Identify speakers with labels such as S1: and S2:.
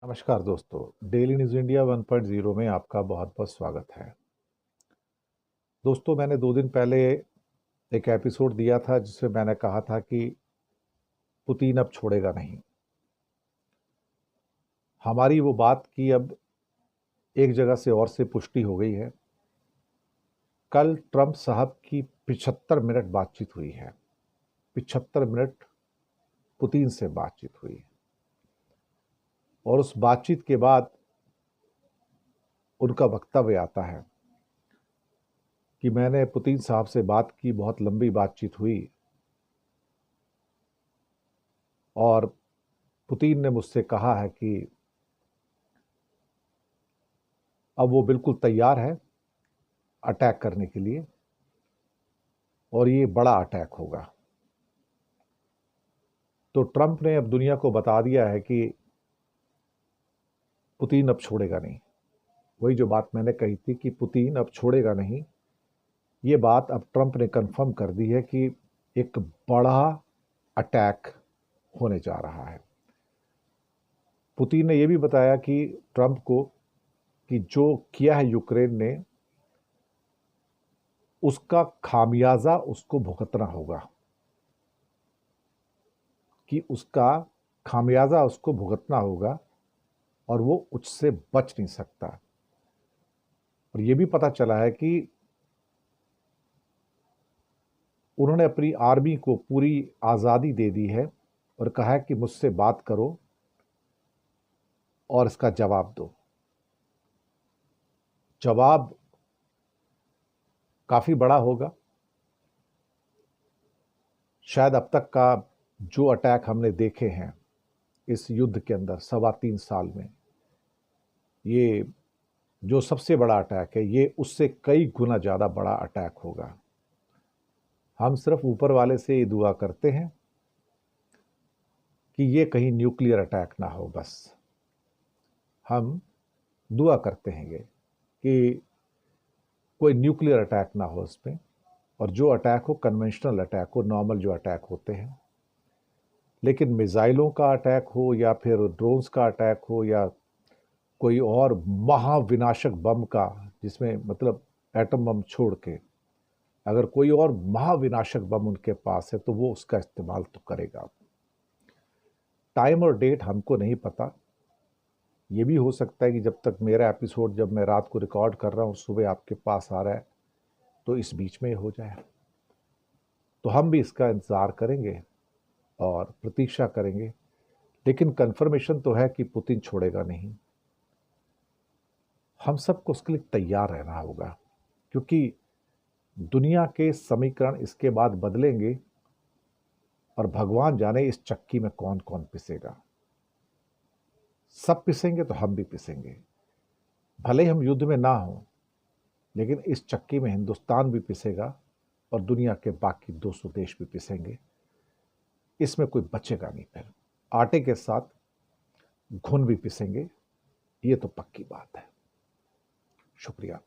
S1: नमस्कार दोस्तों, daily news India 1.0 में आपका बहुत बहुत स्वागत है। दोस्तों, मैंने 2 दिन पहले एक एपिसोड दिया था जिसमें मैंने कहा था कि पुतिन अब छोड़ेगा नहीं। हमारी वो बात की अब एक जगह से और से पुष्टि हो गई है। कल ट्रंप साहब की 75 मिनट बातचीत हुई है। 75 मिनट पुतिन से बातचीत हुई और उस बातचीत के बाद उनका वक्तव्य आता है कि मैंने पुतिन साहब से बात की, बहुत लंबी बातचीत हुई और पुतिन ने मुझसे कहा है कि अब वो बिल्कुल तैयार है अटैक करने के लिए और ये बड़ा अटैक होगा। तो ट्रंप ने अब दुनिया को बता दिया है कि पुतिन अब छोड़ेगा नहीं। वही जो बात मैंने कही थी कि पुतिन अब छोड़ेगा नहीं, ये बात अब ट्रंप ने कंफर्म कर दी है कि एक बड़ा अटैक होने जा रहा है। पुतिन ने यह भी बताया कि ट्रंप को कि जो किया है यूक्रेन ने उसका खामियाजा उसको भुगतना होगा, कि उसका खामियाजा उसको भुगतना होगा और वो उससे बच नहीं सकता। और ये भी पता चला है कि उन्होंने अपनी आर्मी को पूरी आज़ादी दे दी है और कहा है कि मुझसे बात करो और इसका जवाब दो। जवाब काफ़ी बड़ा होगा। शायद अब तक का जो अटैक हमने देखे हैं इस युद्ध के अंदर 3.25 साल में, ये जो सबसे बड़ा अटैक है ये उससे कई गुना ज़्यादा बड़ा अटैक होगा। हम सिर्फ ऊपर वाले से ये दुआ करते हैं कि ये कहीं न्यूक्लियर अटैक ना हो। बस हम दुआ करते हैं कि कोई न्यूक्लियर अटैक ना हो उसमें, और जो अटैक हो कन्वेंशनल अटैक हो, नॉर्मल जो अटैक होते हैं। लेकिन मिसाइलों का अटैक हो या फिर ड्रोन्स का अटैक हो या कोई और महाविनाशक बम का, जिसमें मतलब एटम बम छोड़ के अगर कोई और महाविनाशक बम उनके पास है तो वो उसका इस्तेमाल तो करेगा। टाइम और डेट हमको नहीं पता। ये भी हो सकता है कि जब तक मेरा एपिसोड, जब मैं रात को रिकॉर्ड कर रहा हूँ, सुबह आपके पास आ रहा है, तो इस बीच में हो जाए। तो हम भी इसका इंतज़ार करेंगे और प्रतीक्षा करेंगे। लेकिन कन्फर्मेशन तो है कि पुतिन छोड़ेगा नहीं। हम सबको उसके लिए तैयार रहना होगा, क्योंकि दुनिया के समीकरण इसके बाद बदलेंगे और भगवान जाने इस चक्की में कौन कौन पिसेगा। सब पिसेंगे तो हम भी पिसेंगे। भले ही हम युद्ध में ना हो, लेकिन इस चक्की में हिंदुस्तान भी पिसेगा और दुनिया के बाकी 200 देश भी पिसेंगे। इसमें कोई बचेगा नहीं। फिर आटे के साथ घुन भी पिसेंगे, ये तो पक्की बात है। शुक्रिया।